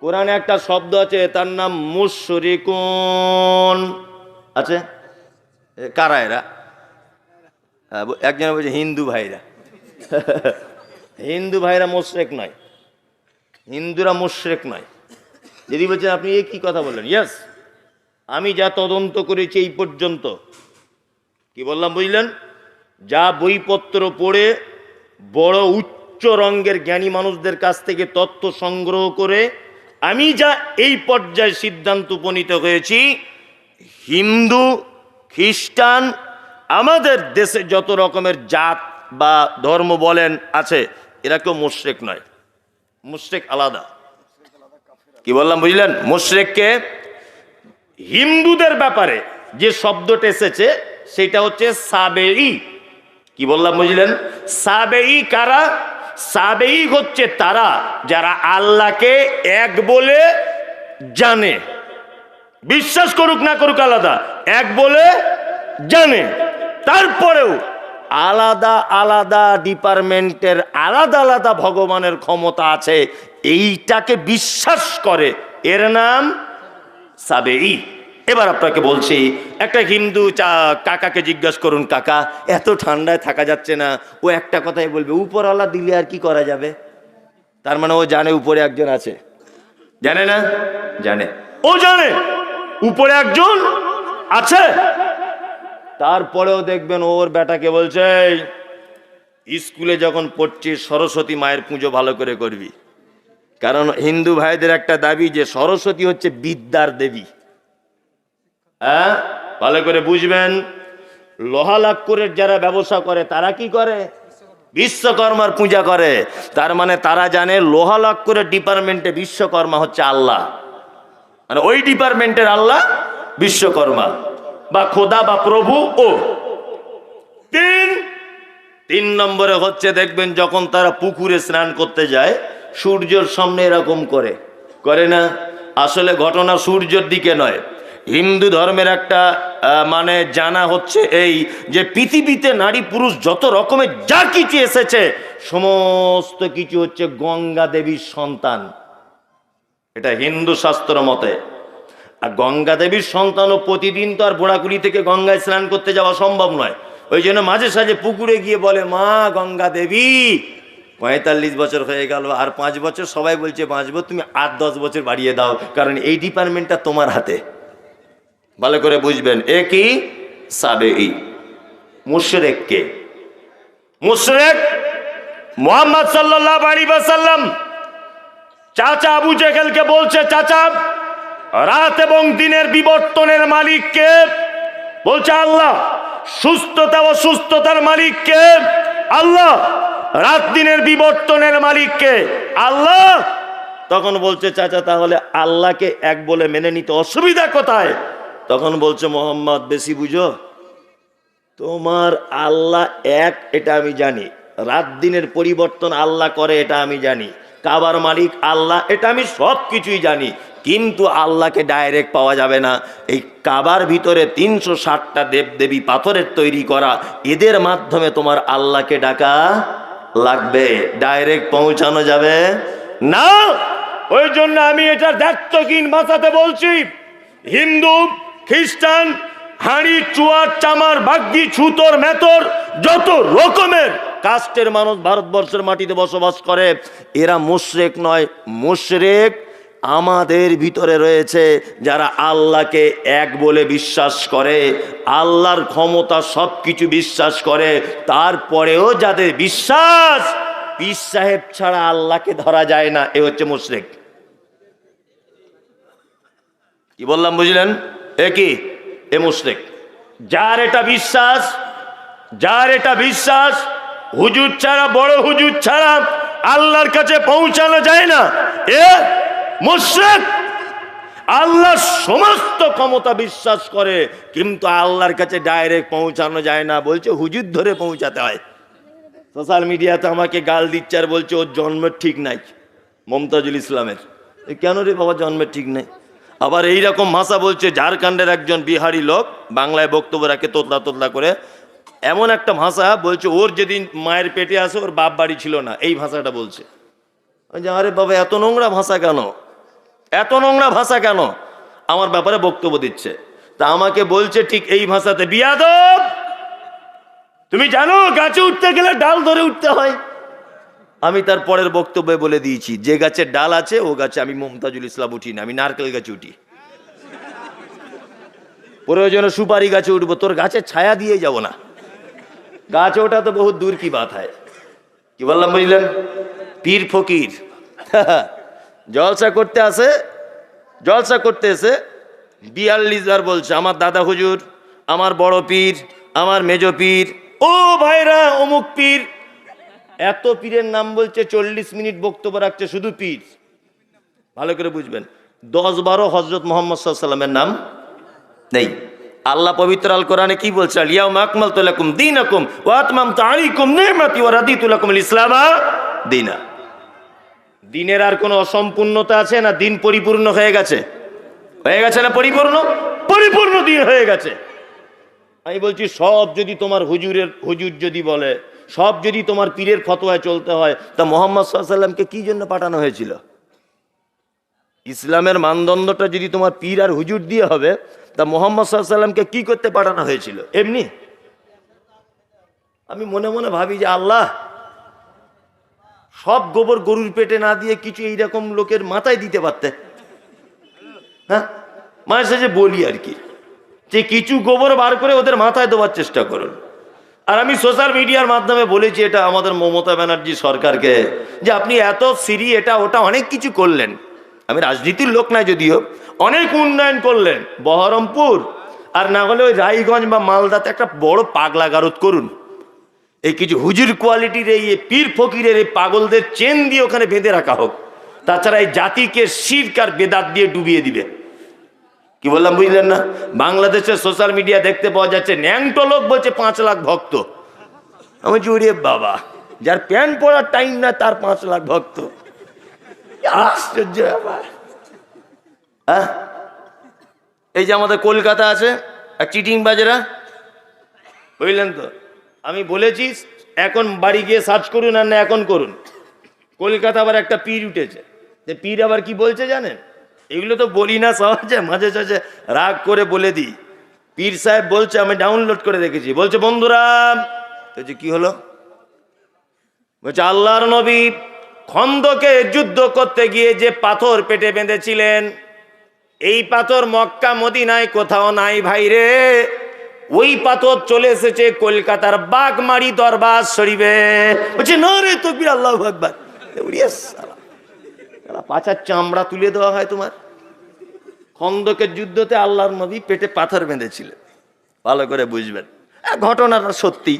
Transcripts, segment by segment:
কোরআনে একটা শব্দ আছে, তার নাম মুশরিকুন আছে। কারা এরা? একজন বলছে হিন্দু ভাইরা। হিন্দু ভাইরা মুশরিক নয়, হিন্দুরা মুশরিক নয়। যদি বলছেন আপনি এ কি কথা বললেন, ইয়েস, আমি যা তদন্ত করেছি এই পর্যন্ত, কি বললাম বুঝলেন, যা বইপত্র পড়ে বড় উচ্চ রঙ্গের জ্ঞানী মানুষদের কাছ থেকে তথ্য সংগ্রহ করে আমি যা এই পর্যায়ে সিদ্ধান্ত উপনীত হয়েছি, হিন্দু খ্রিস্টান আমাদের দেশে যত রকমের জাত বা ধর্ম বলেন আছে, এরা কেউ মুশরিক নয়। মুশরিক আলাদা। কি বললাম বুঝলেন? মুশরিককে হিন্দুদের ব্যাপারে যে শব্দটা এসেছে সেটা হচ্ছে সাবেঈ। কি বললাম বুঝলেন? সাবেঈ কারা? সাবেঈ হচ্ছে তারা যারা আল্লাহকে এক বলে জানে, বিশ্বাস করুক না করুক আলাদা, এক বলে জানে, তারপরেও আলাদা আলাদা ডিপার্টমেন্টের আলাদা আলাদা ভগবানের ক্ষমতা আছে এইটাকে বিশ্বাস করে, এর নাম সাবেঈ। এবার আপনাকে বলছি, একটা হিন্দু কাকাকে জিজ্ঞাসা করুন, কাকা এত ঠান্ডায় থাকা যাচ্ছে না, ও একটা কথাই বলবে, উপরওয়ালা দিলে আর কি করা যাবে। তার মানে ও জানে উপরে একজন আছে। জানে না? জানে, ও জানে উপরে একজন আছে। তারপরেও দেখবেন ওর বেটাকে বলছে, স্কুলে যখন পড়ছিস সরস্বতী মায়ের পুজো ভালো করে করবি। কারণ হিন্দু ভাইদের একটা দাবি যে সরস্বতী হচ্ছে বিদ্যার দেবী। হ্যাঁ, ভালো করে বুঝবেন। লোহা লাক্কুরের যারা ব্যবসা করে তারা কি করে? বিশ্বকর্মার পূজা করে। তার মানে তারা জানে লোহা লাক্কুরের ডিপার্টমেন্টে বিশ্বকর্মা হচ্ছে আল্লাহ, মানে ওই ডিপার্টমেন্টের আল্লাহ বিশ্বকর্মা বা খোদা বা প্রভু। ও তিন নম্বরে হচ্ছে দেখবেন যখন তারা পুকুরে স্নান করতে যায় সূর্যের সামনে এরকম করে, করে না? আসলে ঘটনা সূর্যের দিকে নয়। হিন্দু ধর্মের একটা মানে জানা হচ্ছে এই যে পৃথিবীতে নারী পুরুষ যত রকমের যা কিছু এসেছে সমস্ত কিছু হচ্ছে গঙ্গা দেবীর সন্তান, এটা হিন্দু শাস্ত্র মতে। আর গঙ্গা দেবীর সন্তানও প্রতিদিন তো আর বোড়াকুড়ি থেকে গঙ্গায় স্নান করতে যাওয়া সম্ভব নয়। ওই জন্য মাঝে সাঝে পুকুরে গিয়ে বলে, মা গঙ্গা দেবী 45 বছর হয়ে গেল, আর 5 বছর সবাই বলছে বাঁচবো, তুমি 8-10 বছর বাড়িয়ে দাও, কারণ এই ডিপার্টমেন্টটা তোমার হাতে। ভালো করে বুঝবেন। এ কি? সাবেঈ। মুশরিক কে? মুশরিক মুহাম্মদ সাল্লাল্লাহু আলাইহি ওয়াসাল্লাম চাচা আবু জেহেলকে বলছে, চাচা রাত এবং দিনের বিবর্তনের মালিক কে? বলছে আল্লাহ। সুস্থতা ও সুস্থতার মালিক কে? আল্লাহ। রাত দিনের বিবর্তনের মালিক কে? আল্লাহ। তখন বলছে, চাচা তাহলে আল্লাহকে এক বলে মেনে নিতে অসুবিধা কোথায়? তখন বলছে, মোহাম্মদ বেশি বুঝো, তোমার আল্লাহ এক এটা আমি জানি, রাত দিনের পরিবর্তন আল্লাহ করে এটা আমি জানি, কাবার মালিক আল্লাহ এটা আমি সব কিছুই জানি, কিন্তু আল্লাহকে ডাইরেক্ট পাওয়া যাবে না। এই কাবার ভিতরে 360টা দেবদেবী পাথরের তৈরি করা, এদের মাধ্যমে তোমার আল্লাহকে ডাকা লাগবে, ডাইরেক্ট পৌঁছানো যাবে না। ওই জন্য আমি এটা দায়িত্বহীন ভাষাতে বলছি, হিন্দু খ্রিস্টান হাঁড়ি চুয়ার চামার বাগ্যি ছুতর মেতর যত রকমের কাস্টের মানুষ ভারতবর্ষের মাটিতে বসবাস করে, এরা মুশরিক নয়। মুশরিক আমাদের ভিতরে রয়েছে যারা আল্লাহকে এক বলে বিশ্বাস করে, আল্লাহর ক্ষমতা সব কিছু বিশ্বাস করে, তারপরেও যাদের বিশ্বাস পীর সাহেব ছাড়া আল্লাহকে ধরা যায় না, এ হচ্ছে মুশরিক। কি বললাম বুঝলেন? এ কি? এ মুশরিক। যার এটা বিশ্বাস, যার এটা বিশ্বাস হুজুর ছাড়া, বড় হুজুর ছাড়া আল্লাহর কাছে পৌঁছানো যায় না, এ মুশরিক। আল্লাহ সমস্ত ক্ষমতা বিশ্বাস করে, কিন্তু আল্লাহর কাছে ডাইরেক্ট পৌঁছানো যায় না, বলছে হুজুর ধরে পৌঁছাতে হয়। সোশ্যাল মিডিয়াতে আমাকে গাল দিচ্ছে আর বলছে ওর জন্মের ঠিক নাই, মমতাজুল ইসলামের। কেন রে বাবা জন্মের ঠিক নেই? আবার এইরকম ভাষা বলছে ঝাড়খণ্ডের একজন বিহারি লোক, বাংলায় বক্তব্য রাখে তোতলা তোতলা করে, এমন একটা ভাষা বলছে ওর যেদিন মায়ের পেটে আসে ওর বাপ বাড়ি ছিল না, এই ভাষাটা বলছে। আরে বাবা এত নোংরা ভাষা কেন? এত নোংরা ভাষা কেন? আমার ব্যাপারে বক্তব্য দিচ্ছে, তা আমাকে বলছে ঠিক এই ভাষাতে, বিয়াদব তুমি জানো গাছে উঠতে গেলে ডাল ধরে উঠতে হয়। আমি তার পরের বক্তব্যে বলে দিয়েছি, যে গাছের ডাল আছে ও গাছে আমি মমতাজুল ইসলাম উঠি না, আমি নারকেল গাছে উঠি। প্রয়োজনে সুপারি গাছে উঠবো, তোর গাছের ছায়া দিয়ে যাব না, গাছে ওটা তো বহুত দূর কি বাত হয়। কি বললাম বুঝলেন? পীর ফকির জলসা করতে আসে, জলসা করতে এসে 42 বার বলছে আমার দাদা হুজুর, আমার বড় পীর, আমার মেজ পীর, ও ভাইরা অমুক পীর। এত পীরের নাম বলছে, 40 মিনিট বক্তব্য রাখছে শুধু পীর। ভালো করে বুঝবেন, 10-12 হযরত মুহাম্মদ সাল্লাল্লাহু আলাইহি ওয়াসাল্লামের নাম নেই। আল্লাহ পবিত্র আল কোরআনে কি বলছে? আল ইয়াউমা আকমালতু লাকুম দীনাকুম ওয়া আতমামতু আলাইকুম নি'মাতি ওয়া রাদিতু লাকুমুল ইসলাম দীনা। দিনের আর কোনো অসম্পূর্ণতা আছে না? দিন পরিপূর্ণ হয়ে গেছে? হয়ে গেছে না পরিপূর্ণ? পরিপূর্ণ দিন হয়ে গেছে। আমি বলছি সব যদি তোমার হুজুর যদি বলে, সব যদি তোমার পীরের ফতোয়ায় চলতে হয়, তা মুহাম্মদ সাল্লাল্লাহু আলাইহি ওয়াসাল্লামকে কি জন্য পাঠানো হয়েছিল? ইসলামের মানদণ্ডটা যদি তোমার পীর আর হুজুর দিয়ে হবে, তা মুহাম্মদ সাল্লাল্লাহু আলাইহি ওয়াসাল্লামকে কি করতে পাঠানো হয়েছিল? এমনি? আমি মনে মনে ভাবি যে আল্লাহ, সব গোবর গরুর পেটে না দিয়ে কিছু এইরকম লোকের মাথায় দিতে পারতে। হ্যাঁ, মাঝে সাঝে বলি আর কি, যে কিছু গোবর বার করে ওদের মাথায় দেওয়ার চেষ্টা করুন। আর আমি সোশ্যাল মিডিয়ার মাধ্যমে বলেছি এটা আমাদের মমতা ব্যানার্জি সরকারকে, যে আপনি এত সিরি এটা ওটা অনেক কিছু করলেন, আমি রাজনীতির লোক নাই যদিও, অনেক উন্নয়ন করলেন বহরমপুর, আর না হলে ওই রায়গঞ্জ বা মালদাতে একটা বড় পাগলা গারদ করুন। এই কিছু হুজুর কোয়ালিটির এই পীর ফকিরের এই পাগলদের চেন দিয়ে ওখানে বেঁধে রাখা হোক, তাছাড়া এই জাতিকে শিরক আর বেদাত দিয়ে ডুবিয়ে দিবে। কি বললাম বুঝলেন না? বাংলাদেশের সোশ্যাল মিডিয়া দেখতে পাওয়া যাচ্ছে ন্যাংটো লোক বলছে 5 লাখ ভক্ত। আমি জুড়ে বাবা, যার প্যান্ট পরার টাইম না তার 5 লাখ ভক্ত, আশ্চর্য ব্যাপার। হ্যাঁ, এই যে আমাদের কলকাতা আছে আর চিটিং বাজেরা, বুঝলেন তো? আমি বলেছি এখন বাড়ি গিয়ে সার্চ করুন, আর না এখন করুন, কলকাতা আবার একটা পীর উঠেছে। পীর আবার কি বলছে জানেন? এগুলো তো বলি না সহজে, মাঝে সাঝে রাগ করে বলে দিই। পীর সাহেব বলছে, আমি ডাউনলোড করে দেখেছি, বলছে বন্ধুরা, বলছে কি হলো? বলছে আল্লাহর নবী খন্দকে যুদ্ধ করতে গিয়ে যে পাথর পেটে বেঁধেছিলেন, এই পাথর মক্কা মদিনায় কোথাও নাই ভাই রে, ওই পাথর চলে এসেছে কলকাতার বাগমারি দরবার শরীফে। বলছে না রে তাকবীর, আল্লাহু আকবার। পাছার চামড়া তুলে দেওয়া হয় তোমার। খন্দকের যুদ্ধতে আল্লাহর নবী পেটে পাথর বেঁধেছিলেন, ভালো করে বুঝবেন। ঘটনাটা সত্যি।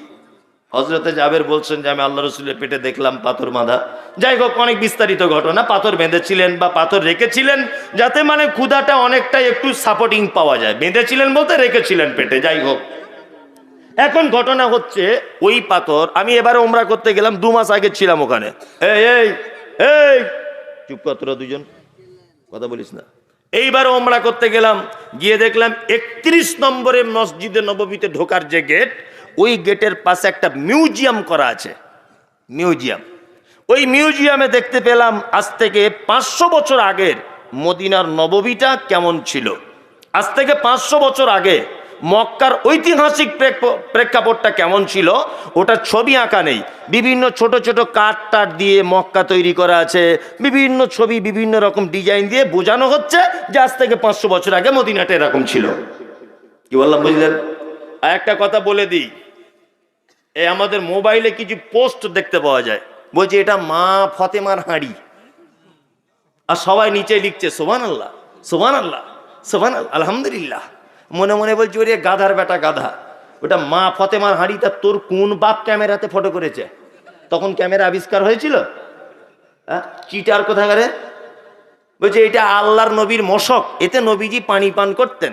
হযরতে জাবের বলছেন যে আমি আল্লাহ রাসূলের পেটে দেখলাম পাথর বাঁধা। যাই হোক, অনেক বিস্তারিত ঘটনা। পাথর বেঁধেছিলেন বা পাথর রেখেছিলেন যাতে মানে ক্ষুধাটা অনেকটা একটু সাপোর্টিং পাওয়া যায়। বেঁধেছিলেন বলতে রেখেছিলেন পেটে। যাই হোক, এখন ঘটনা হচ্ছে ওই পাথর, আমি এবারে ওমরা করতে গেলাম, 2 মাস আগে ছিলাম ওখানে। এই এই এই চুপ কর, তোরা দুজন কথা বলিস না। এইবার ওমরা করতে গেলাম, গিয়ে দেখলাম 31 নম্বরে মসজিদে নববীতে ঢোকার যে গেট, ওই গেটের পাশে একটা মিউজিয়াম করা আছে। মিউজিয়াম, ওই মিউজিয়ামে দেখতে পেলাম আজ থেকে 500 বছর আগের মদিনার নববীটা কেমন ছিল। আজ থেকে 500 বছর আগে মক্কার ঐতিহাসিক প্রেক্ষাপটটা কেমন ছিল, ওটা ছবি আঁকা নেই, বিভিন্ন ছোট ছোট কাঠ টাট দিয়ে মক্কা তৈরি করা আছে, বিভিন্ন ছবি বিভিন্ন রকম ডিজাইন দিয়ে বোঝানো হচ্ছে যে আজ থেকে 500 বছর আগে মদিনাটা এরকম ছিল। কি বললাম বুঝলেন? আর একটা কথা বলে দিই, এই আমাদের মোবাইলে কিছু পোস্ট দেখতে পাওয়া যায়, বলছে এটা মা ফতেমার হাঁড়ি, আর সবাই নিচে লিখছে সুবহানাল্লাহ সুবহানাল্লাহ সুবহানাল্লাহ আলহামদুলিল্লাহ। মনে মনে বলছি ওরে গাধার বেটা গাধা, ওটা মা ফতেমার হাঁড়িটা তোর কোন বাপ ক্যামেরাতে ফটো করেছে? তখন ক্যামেরা আবিষ্কার হয়েছিল? হ্যাঁ, চিটার কোথাকারে। বলছে এটা আল্লাহর নবীর মশক, এতে নবীজি পানি পান করতেন।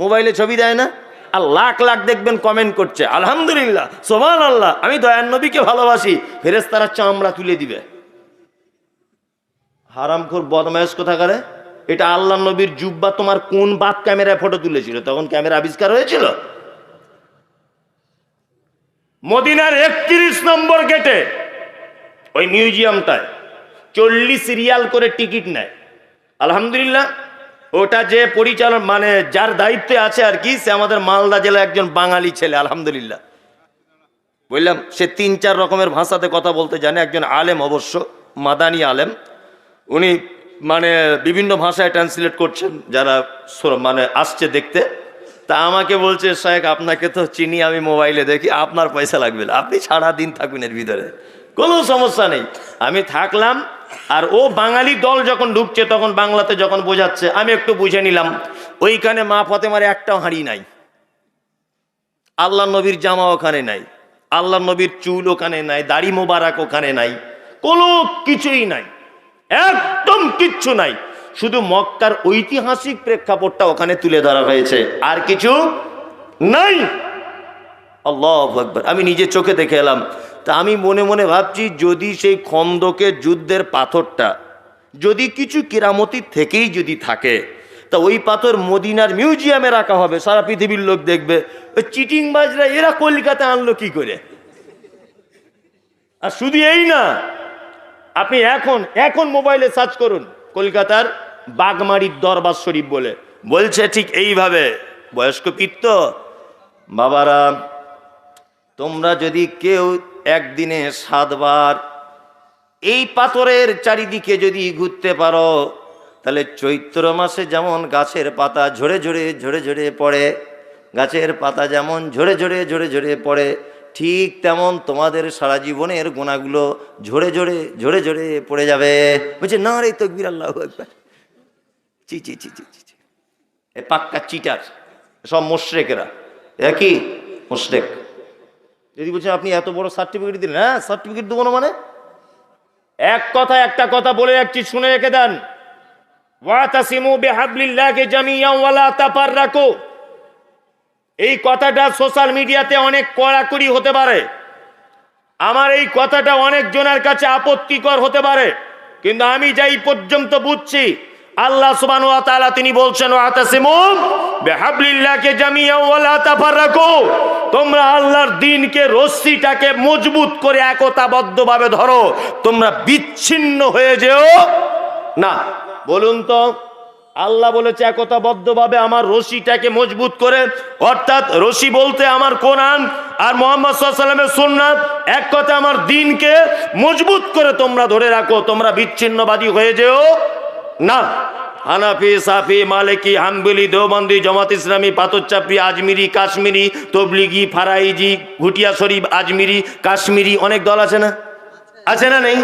মোবাইলে ছবি দেয় না, আর লাখ লাখ দেখবেন কমেন্ট করছে আলহামদুলিল্লাহ সুবহানাল্লাহ, আমি দয়ার নবীকে ভালোবাসি, ফেরেশতারা চামড়া তুলে দিবে। হারামখোর বদমায়েশ কোথাকারে, এটা আল্লাহর নবীর জুব্বা তোমার কোন বাপ ক্যামেরায় ফটো তুলেছিল? তখন ক্যামেরা আবিষ্কার হয়েছিল? মদিনার 31 নম্বর গেটে ওই মিউজিয়ামটায় 40 রিয়াল করে টিকিট নেয়। আলহামদুলিল্লাহ ওটা যে পরিচালন মানে যার দায়িত্বে আছে আর কি, সে আমাদের মালদা জেলা একজন বাঙালি ছেলে, আলহামদুলিল্লাহ। বললাম সে 3-4 রকমের ভাষাতে কথা বলতে জানে, একজন আলেম, অবশ্য মাদানি আলেম। উনি মানে বিভিন্ন ভাষায় ট্রান্সলেট করছেন, যারা মানে আসছে দেখতে। তা আমাকে বলছে, শায়েখ আপনাকে তো চিনি, আমি মোবাইলে দেখি, আপনার পয়সা লাগবে না, আপনি সারাদিন থাকবেন এর ভিতরে, কোনো সমস্যা নেই। আমি থাকলাম। আর ও বাঙালি দল যখন ঢুকছে তখন বাংলাতে যখন বোঝাচ্ছে আমি একটু বুঝে নিলাম। ওইখানে মা ফাতেমার একটাও হাঁড়ি নাই, আল্লাহ নবীর জামা ওখানে নাই, আল্লাহ নবীর চুল ওখানে নাই, দাড়ি মোবারক ওখানে নাই, কোনো কিছুই নাই, একদম কিচ্ছু নাই। শুধু মক্কার ঐতিহাসিক প্রেক্ষাপটটা ওখানে তুলে ধরা হয়েছে, আর কিছু নাই। আল্লাহু আকবার। আমি নিজে চোখে দেখে এলাম। তা আমি মনে মনে ভাবছি, যদি সেই খন্দকের যুদ্ধের পাথরটা যদি কিছু কেরামতি থেকেই যদি থাকে, তা ওই পাথর মদিনার মিউজিয়ামে রাখা হবে, সারা পৃথিবীর লোক দেখবে। ওই চিটিংবাজরা এরা কলকাতা আনলো কি করে? আর শুধু এই না, আপনি এখন মোবাইলে সার্চ করুন কলকাতার বাগমারির দরবার শরীফ বলে, বলছে ঠিক এইভাবে। বয়স্ক পিত্ত বাবারা, তোমরা যদি কেউ একদিনে 7 বার এই পাথরের চারিদিকে যদি ঘুরতে পারো, তাহলে চৈত্র মাসে যেমন গাছের পাতা ঝরে ঝরে ঝরে ঝরে পড়ে, গাছের পাতা যেমন ঝরে ঝরে ঝরে ঝরে পড়ে, ঠিক তেমন তোমাদের সারা জীবনের গুনাহগুলো ঝরে ঝরে ঝরে ঝরে পড়ে যাবে। বলছে না রে তাকবীর, আল্লাহু আকবার। চি চি চি চি চি, এ পাক্কা চিটার, সব মুশরিকরা। একই মুশরিক। যদি বলছেন আপনি এত বড় সার্টিফিকেট দিলেন, হ্যাঁ সার্টিফিকেট দেবো না মানে? একটা কথা বলে যাচ্ছি, শুনে রেখে দেন। ওয়াতাসিমু বিহাবলিল্লাহি জামিআন ওয়া লা তাফাররাকু। এই কথাটা সোশ্যাল মিডিয়াতে অনেক কড়াকড়ি হতে পারে, আমার এই কথাটা অনেক জনের কাছে আপত্তিকর হতে পারে, কিন্তু আমি যাই পর্যন্ত বুঝছি, আল্লাহ সুবহানাহু ওয়া তাআলা তিনি বলছেন, ওয়াতাসিমু বিহাবলিল্লাহি জামিআন ওয়া লা তাফাররাকু। তোমরা আল্লাহর দ্বীনকে, রশ্মিটাকে মজবুত করে একতাবদ্ধভাবে ধরো, তোমরা বিচ্ছিন্ন হয়ে যেও না। বলুন তো, আল্লাহ বলেছে একতাবদ্ধভাবে আমার রশিটাকে মজবুত করে, অর্থাৎ রশি বলতে আমার কোরআন আর মুহাম্মদ সাল্লাল্লাহু আলাইহি ওয়াসাল্লামের সুন্নাত, এক কথা আমার দ্বীনকে মজবুত করে তোমরা ধরে রাখো, তোমরা বিচ্ছিন্নবাদী হয়ে যেও না। হানাফি, সাফি, মালিকি, হাম্বলি, দেওবন্দি, জামাত ইসলামী, পাথরচাপড়ি, আজমিরি, কাশ্মীরি, তবলিগি, ফারাইজি, ভুটিয়া শরীফ, আজমিরি, কাশ্মীরি, অনেক দল আছে না? আছে না নেই?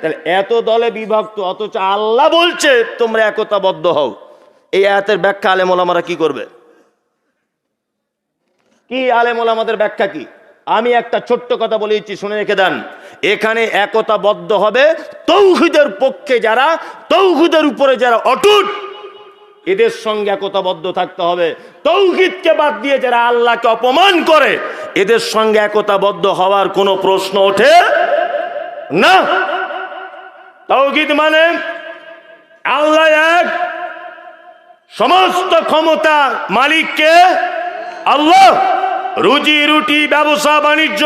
তাহলে এত দলে বিভক্ত, অথচ আল্লাহ বলছে তোমরা একতাবদ্ধ হও। এই আয়াতের ব্যাখ্যা আলেম ওলামারা কি করবে? কি আলেম ওলামাদের ব্যাখ্যা কি? আমি একটা ছোট্ট কথা বলে দিচ্ছি, শুনে রেখে দেন। এখানে একতাবদ্ধ হবে তাওহীদের পক্ষে যারা, তাওহীদের উপরে যারা অটুট, এদের সঙ্গে একতাবদ্ধ থাকতে হবে। তাওহীদকে বাদ দিয়ে যারা আল্লাহকে অপমান করে, এদের সঙ্গে একতাবদ্ধ হওয়ার কোনো প্রশ্ন ওঠে না। তাওহীদ মানে আল্লাহ এক, সমস্ত ক্ষমতা মালিককে আল্লাহ, রুজি রুটি, ব্যবসা বাণিজ্য,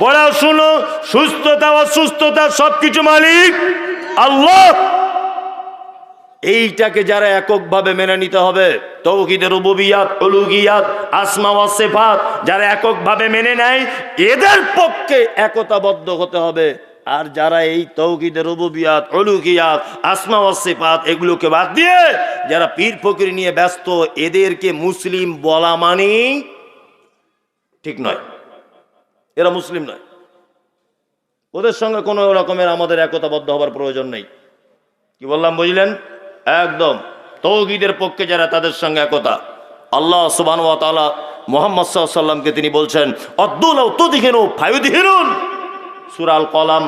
পড়াশুনো, সুস্থতা অসুস্থতা, সবকিছু মালিক আল্লাহ। এইটাকে যারা এককভাবে মেনে নিতে হবে, তাওহীদের রুবুবিয়াত, উলুহিয়াত, আসমা ওয়া সিফাত যারা এককভাবে মেনে নেয়, এদের পক্ষে একতাবদ্ধ হতে হবে। আর যারা এই তাওহীদের রুবুবিয়াত, উলুহিয়াত, আসমা ওয়া সিফাত এগুলোকে বাদ দিয়ে যারা পীর ফকির নিয়ে ব্যস্ত, এদেরকে মুসলিম বলা মানে ঠিক নয়, এরা মুসলিম নয়। ওদের সঙ্গে কোনো রকমের আমাদের একতাবদ্ধ হবার প্রয়োজন নেই। কি বললাম বুঝলেন? একদম তাওহীদের পক্ষে যারা, তাদের সঙ্গে একতা। আল্লাহ সুবহানাহু ওয়া তাআলা মুহাম্মদ সাল্লাল্লাহু আলাইহি ওয়াসাল্লামকে তিনি বলছেন, আদুলাউ তুদহিনু ফায়ুদহিনুন। সূরা আল কলাম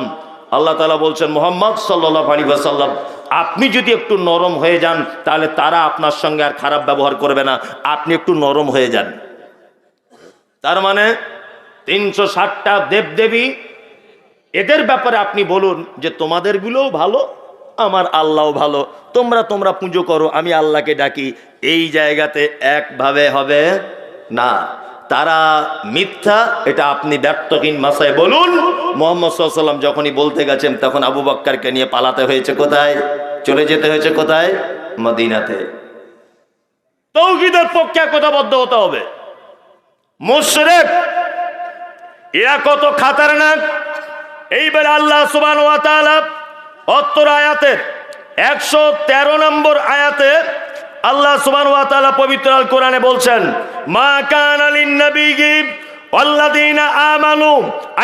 আল্লাহ তাআলা বলছেন, মুহাম্মদ সাল্লাল্লাহু আলাইহি ওয়াসাল্লাম আপনি যদি একটু নরম হয়ে যান, তাহলে তারা আপনার সঙ্গে আর খারাপ ব্যবহার করবে না, আপনি একটু নরম হয়ে যান। তার মানে 360টা দেবদেবী, এদের ব্যাপারে আপনি বলুন যে তোমাদের গুলোও ভালো, আমার আল্লাহও ভালো, তোমরা পুজো করো, আমি আল্লাহকে ডাকি। এই জায়গাতে একভাবে হবে না, তারা মিথ্যা, এটা আপনি ব্যর্থহীন ভাষায় বলুন। মুহাম্মদ সাল্লাল্লাহু আলাইহি ওয়াসাল্লাম যখনই বলতে গেছেন, তখন আবু বকরকে নিয়ে পালাতে হয়েছে কোথায়, চলে যেতে হয়েছে কোথায়? মদিনাতে। তাওহীদের পক্ষে একতাবদ্ধ হতে হবে। মুশরিক এরা কত খাতারনাক। এইবার আল্লাহ সুবহানাহু ওয়া তাআলা অত্তর আয়াতের 113 নম্বর আয়াতে আল্লাহ সুবহানাহু ওয়া তাআলা পবিত্র আল কোরআনে বলছেন, মা কানা লিন নাবিয়্যি ওয়াল্লাযীনা আমানু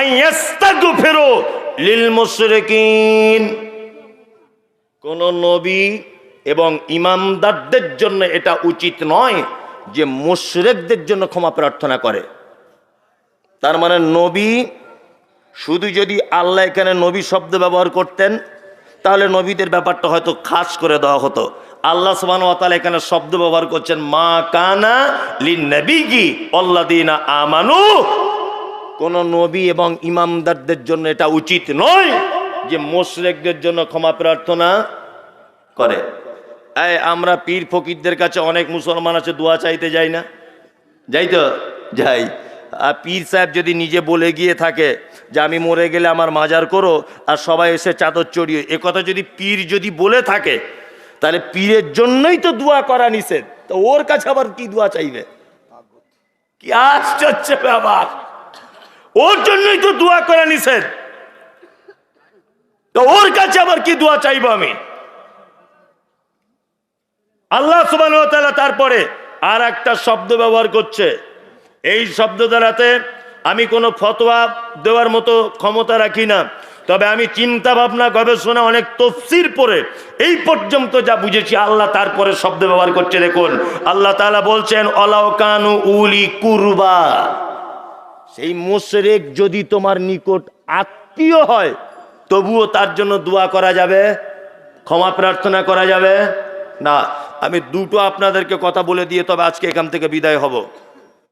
আন ইস্তাগফিরু লিল মুশরিকিন। কোন নবী এবং ইমানদারদের জন্য এটা উচিত নয় যে মুশরিকদের জন্য ক্ষমা প্রার্থনা করে। তার মানে নবী শুধু যদি আল্লাহ এখানে নবী শব্দ ব্যবহার করতেন তাহলে নবীদের ব্যাপারটা হয়তো খাস করে দেওয়া হতো। আল্লাহ সুবহানাহু ওয়া তাআলা এখানে শব্দ ব্যবহার করছেন মা কানা লিন্নাবিয়্যি ওয়াল্লাযীনা আমানু। কোন নবী এবং ইমামদারদের জন্য এটা উচিত নয় যে মুশরিকদের জন্য ক্ষমা প্রার্থনা করে। এই আমরা পীর ফকিরদের কাছে অনেক মুসলমান আছে দোয়া চাইতে যাই না? যাই তো, যাই। আর পীর সাহেব যদি নিজে বলে গিয়ে থাকে যে আমি মরে গেলে আমার মাজার করো আর সবাই এসে চাদর চড়িয়ে, এ কথা যদি পীর যদি বলে থাকে তাহলে পীরের জন্যই তো দোয়া করা নিষেধ, তো ওর কাছে আবার কি দোয়া চাইবে? কি আশ্চর্য ব্যাপার! ওর জন্যই তো দোয়া করা নিষেধ, তো ওর কাছে আবার কি দোয়া চাইবো আমি? আল্লাহ সুবহানাহু ওয়া তাআলা তারপরে আর একটা শব্দ ব্যবহার করছে। এই শব্দ দ্বারাতে আমি কোনো ফতোয়া দেওয়ার মতো ক্ষমতা রাখি না, তবে আমি চিন্তা ভাবনা গবেষণা অনেক তাফসীর পড়ে এই পর্যন্ত যা বুঝেছি আল্লাহ তারপরে শব্দ ব্যবহার করছে। দেখুন আল্লাহ তাআলা বলছেন অলাউ কানু উলি কুরবা। সেই মুশরিক যদি তোমার নিকট আত্মীয় হয় তবুও তার জন্য দোয়া করা যাবে, ক্ষমা প্রার্থনা করা যাবে না। আমি দুটো আপনাদেরকে কথা বলে দিয়ে তবে আজকে এখান থেকে বিদায় হব।